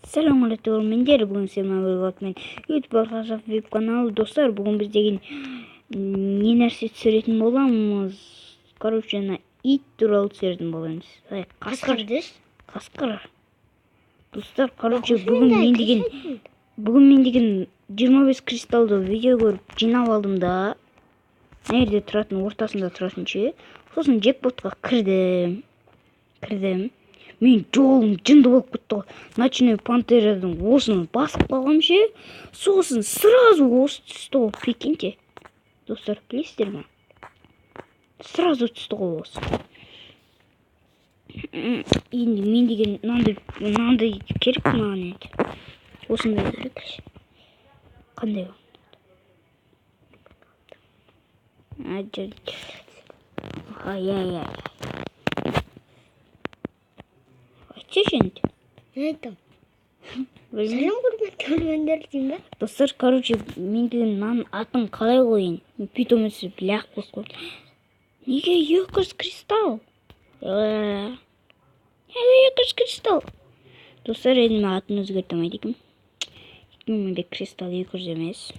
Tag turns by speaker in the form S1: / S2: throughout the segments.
S1: Selam aleyküm. Мен дер бүгін мен YouTube арқашақ веб каналы достар. Бүгін біз деген не нәрсе түсіретін боламыз. Короче, ит туралы түсіретін боламыз. Қасқыр. Достар, короче, бүгін мен деген 25 кристалды видео көріп жинап алдым да. Nerede тұратын, ортасында тұратын ше. Сосын джекпотқа кірдім. Мен жолым жынды болып кетті ғой. Ночной пантерадан осыны басып қалғам ше. Сосын сразу осы түсті ғой, прикиньте. Достар, білесіздер ме? Сразу түсті ғой осы. Енді мен деген мынандай керек маған енді. Осындай керек. Қандай ол? Ай. Айтшы енді.
S2: Не айтам? Сәлем көргендер дейм ба?
S1: Достар, короче, мен деген мынаның атын қалай қойын? Питомесі бляқ болып қойды. Неге 200 кристалл? Неге 200 кристалл? Достар, енді мен атын өзгертемейді екенмін. Менде кристалл 200 емес.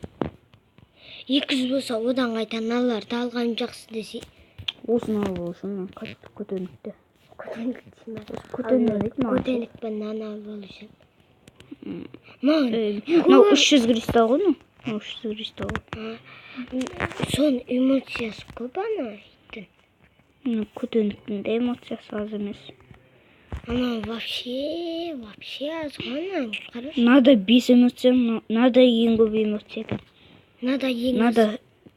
S2: 200 болса одан қайтан аларды алған жақсы десе.
S1: Осыны алып олшын, көтөнікті.
S2: Көтенікпен нан алып олшын.
S1: Мынау 300 кристалл ғой, ну? 300 кристалл.
S2: Сон эмоциясы көп ана иттің.
S1: Көтөніктің де эмоциясы аз емес.
S2: Ана вообще аз ғана.
S1: Надо 5 эмоция, надо ең көп эмоция екен. Надо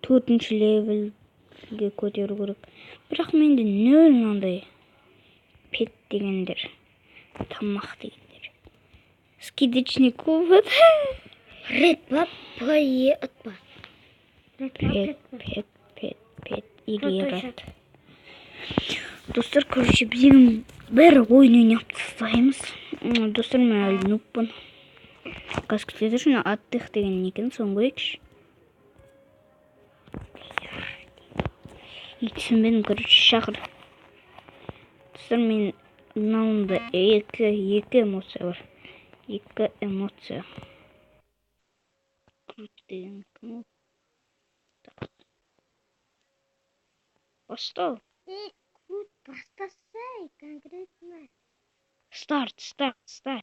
S1: 4-ші левелге көтеру керек. Бірақ менде 0 мынандай пет дегендер, тамақ дегендер. Скидочный кубат.
S2: Ред ба, пет ба?
S1: Пет или ред. Достар, короче, біздің бір ойын ойнап тастаймыз. Достар, мен әлі нуппын. Қазір күтеді үшін аттық деген екен, соны көрейікші. Түсінбедім, короче, шақыр. Достар, мен мынауында екі эмоция бар. 2 эмоция. Крут деген кім? Бастау.
S2: Крут бастасай, конкретно.
S1: Старт.
S2: Старттан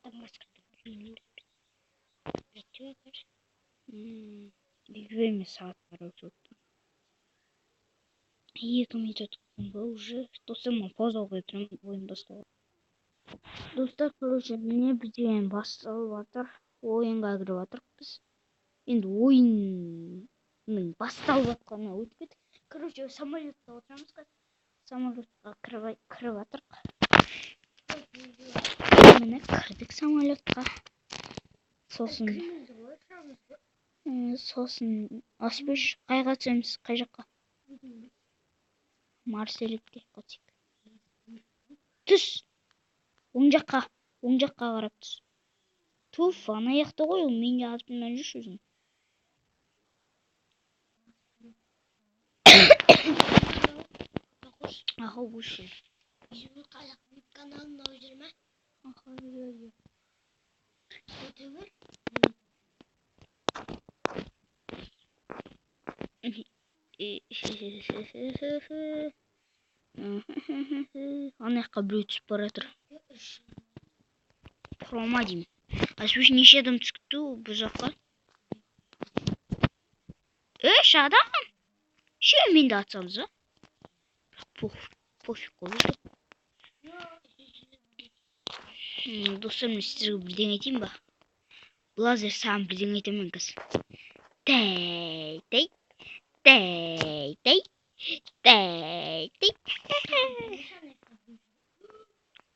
S2: басқарды білмейміз. Әйтеуір бар.
S1: 2 емес сағат бар өтіп. 2 минут ба уже. Достар, мен пауза қойып тұрмын, ойын басталды. Достар, короче, міне біз деген басталып жатыр. Ойынға кіріп жатырмыз біз. Енді ойынның басталып жатқанына өтіп кеттік. Короче, самолетта отырамыз қазір. Самолетқа кіріп жатырмық. Міне кірдік самолетқа. Сосын аспеш қайға түсеміз, қай жаққа? Марселетке қатсек. Түс! Оң жаққа қарап түс. Туф, ана яқты ғой, ол менде артымнан жүрші өзің. Аха, өші.
S2: Bizim Kazak Web kanalına özelme.
S1: Аха, өші.
S2: Ötebir.
S1: Ана жаққа біреу түсіп бара жатыр. Құрама деймін. Аспеш неше адам түсіпті бұл жаққа? 3 адам? Ше, мен де атсамыз, а? Пофиг қой. Достар, мен сіздерге бірден айтайын ба? Блазер саған бірден айтамын қазір. Тәй.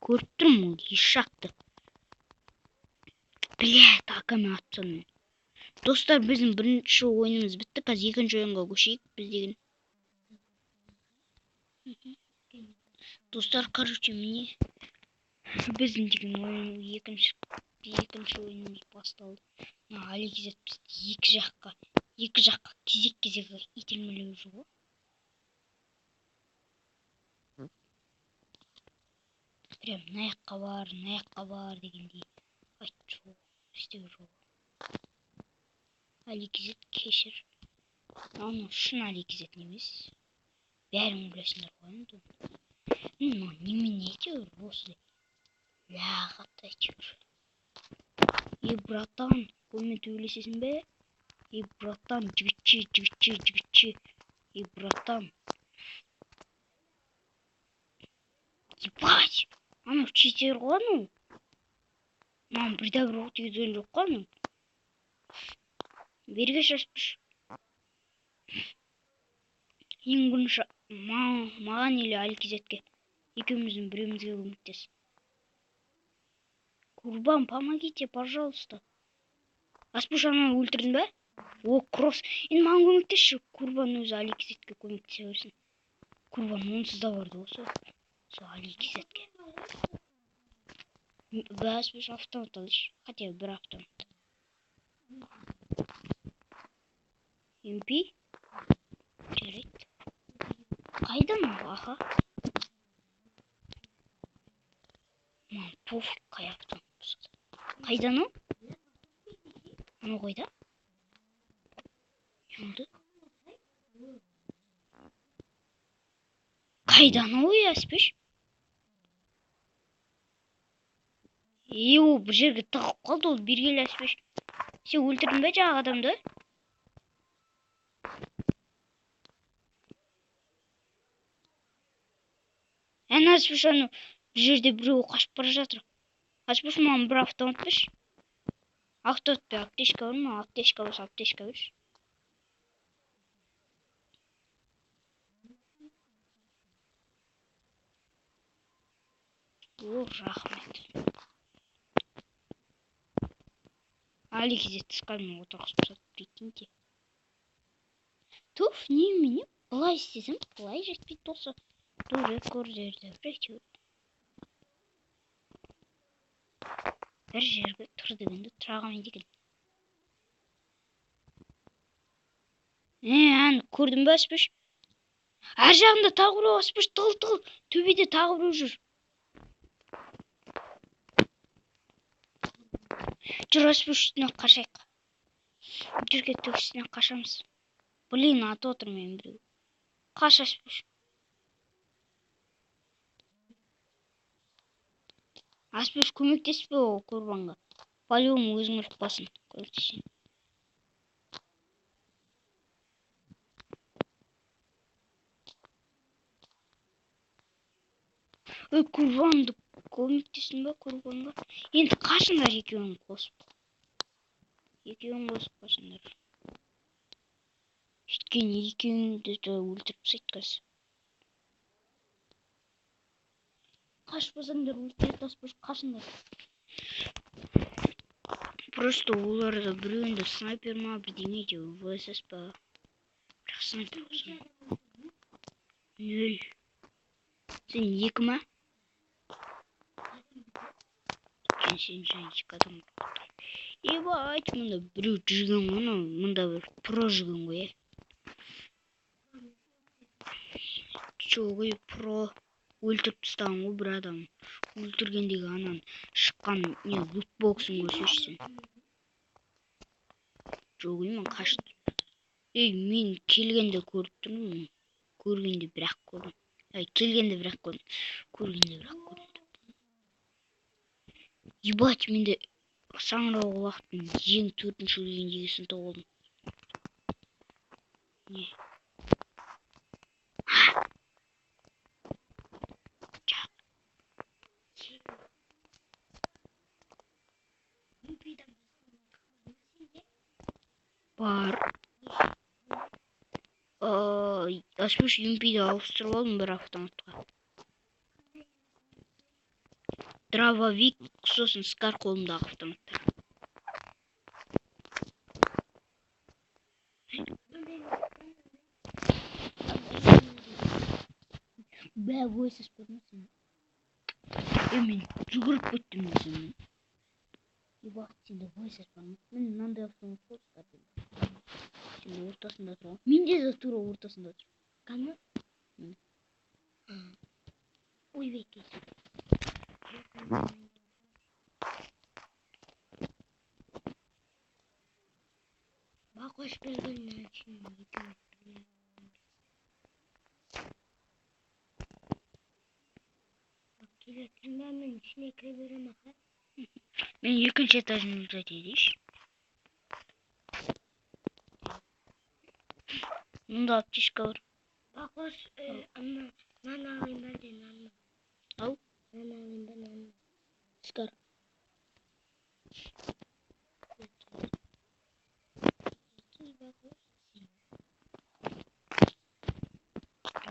S1: Көріп тұрмын, еш шақты. Блядь, акаме атсам мен. Достар, біздің бірінші ойынымыз бітті. Қазір екінші ойынға көшейік біз деген. Достар, короче, міне біздің деген ойын екінші ойынымыз басталды. Аликизет бізді екі жаққа кезек итермелеу жүр ғой. Прям мына жакка бар дегендей айтчу иштеп жок. Аликизет кешір. Аны шын Аликизет емес. Бәрің білесіңдер ғой енді. Немене әйтеуір осы лағат әйтеуір. Братан, комменті білесесің бе? Братан, жігітші. Братан. Ебать! Ана читер ғой anu. Маған бірде бір оқ тигізген жоқ қой anu. Берге шашпыш. Ең бірінші маған или Аликизетке екеуміздің біреуімізге көмектес. Курбан, помогите, пожалуйста. Аспыш ананы өлтірдің бе? О, кросс. Енді маған көмектесші. Курбан өзі Аликизетке көмектесе берсін. Курбан онсыз да барды осы. Сол Аликизетке. Аспыш автомат алыш. Хотя бір автомат. MP? Жарайды. Қайдан аха? Маған пофиг қай автомат болса да. Қайдан ол? Ана қойда? Yandı. Қайдан ой аспыш? Ол бір жерге тығып қалды, ол бергелі аспыш. Сен өлтірдің бе жаңағы адамды? Аспыш аны бір жерде біреу қашып бара жатыр. Аспыш маған бір автомат берші. Автомат пе аптечка бар ма? Аптечка болса аптечка берші. О, рахмет. Аликизетті қаймен отырғызып прикиньте. Туф, немене? Былай істесем, былай жетпейді болса. Рекордерді бірейтеуір. Бір жерге тұр дегенде тұра қалмайды екен. Ән, көрдің бе аспыш? Ар жағында тағы біреу аспыш, тығыл. Төбеде тағы біреу жүр. Жүр аспыш үстіне қашайық. Жүр кеттік үстіне қашамыз. Блин, атып отыр мен біреу. Қаш аспыш. Аспыш көмектеспе ол Курбанға. По-любому өзің өліп қалсын. Көмектесейін. Курбанды көмектесін бе Курбанға? Енді қашыңдар екеуің қосып. Екеуің қосып қашыңдар. Өйткені екеуіңді де өлтіріп тастайды. Қашпасаңдар өлтіреді аспыш, қашыңдар. Просто оларда біреуінде снайпер ма бірдеңе де ВСС па. Бірақ снайпер болсын. 0. Сен 2 ма? Сен жаңа 2 адам болды. Ебать, мұнда біреу жүрген ғой, мұнда бір про жүрген ғой. Чоғый про өлтіріп тастаған ғой бір адам. Өлтіргендегі анан шыққан не лутбоксын көрсешсің. Жоғый мен қашты. Мен келгенде көріп тұрмын. Көргенде бірақ көрдім. Келгенде бірақ көрдім. Көргенде бірақ көрдім. Ебать, менде саңырау уақыттың ең 4-ші өлгендегі сынта болдым. Не? Бар. Аспыш UMP-ді ауыстырып алдым бір автоматқа. Дробовик, сосын скар қолымдағы автоматтар. Бә, ойсыз көрмесін. Мен жүгіріп көттім өзімін. Ебақ, сенде ойсыз бармын. Мен мынандай автомат қолыстар. Сен ортасында тұр. Менде де тура ортасында тұр. Қаны? Ой, бәйке.
S2: Bak hoş geldin şimdi. Bak kiretimden ben içine ekleyebilirim bakar.
S1: Men ekинчи этажımızda дейиш. Мында аптечка бар.
S2: Bak hoş anne. Nan alayım ben de nan.
S1: Ал,
S2: Nan alayım ben nan.
S1: скар.
S2: Bak hoş.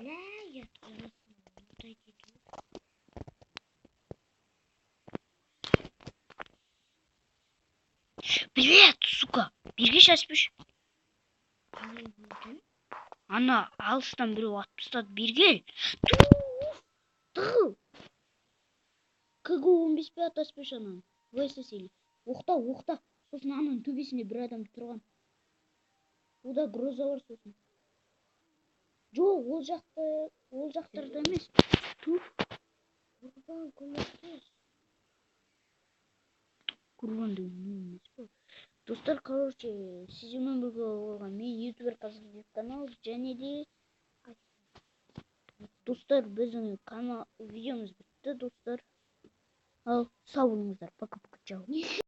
S2: Ne yatıyorsun? Burada gidiyor.
S1: Привет, сука. Бирге шашпыш.
S2: Ne buldun?
S1: Ана алыстан біреу атып тастады. Бирге. Тығыл. КГ-15 пе атаспыш анан. ВСС. Оқта. Сосын анын төбесінде бір адам тұрған. Ода гроза бар сосын. Жоқ, ол жақтарда емес. Туф.
S2: Kurban komutanız.
S1: Курбан деген емес па. Достар, короче, сізбен бірге болған мен ютубер Казахстан канал және де достар, біздің канал видеомыз бітті достар. Ал, сау болыңыздар. Пока-пока, чао.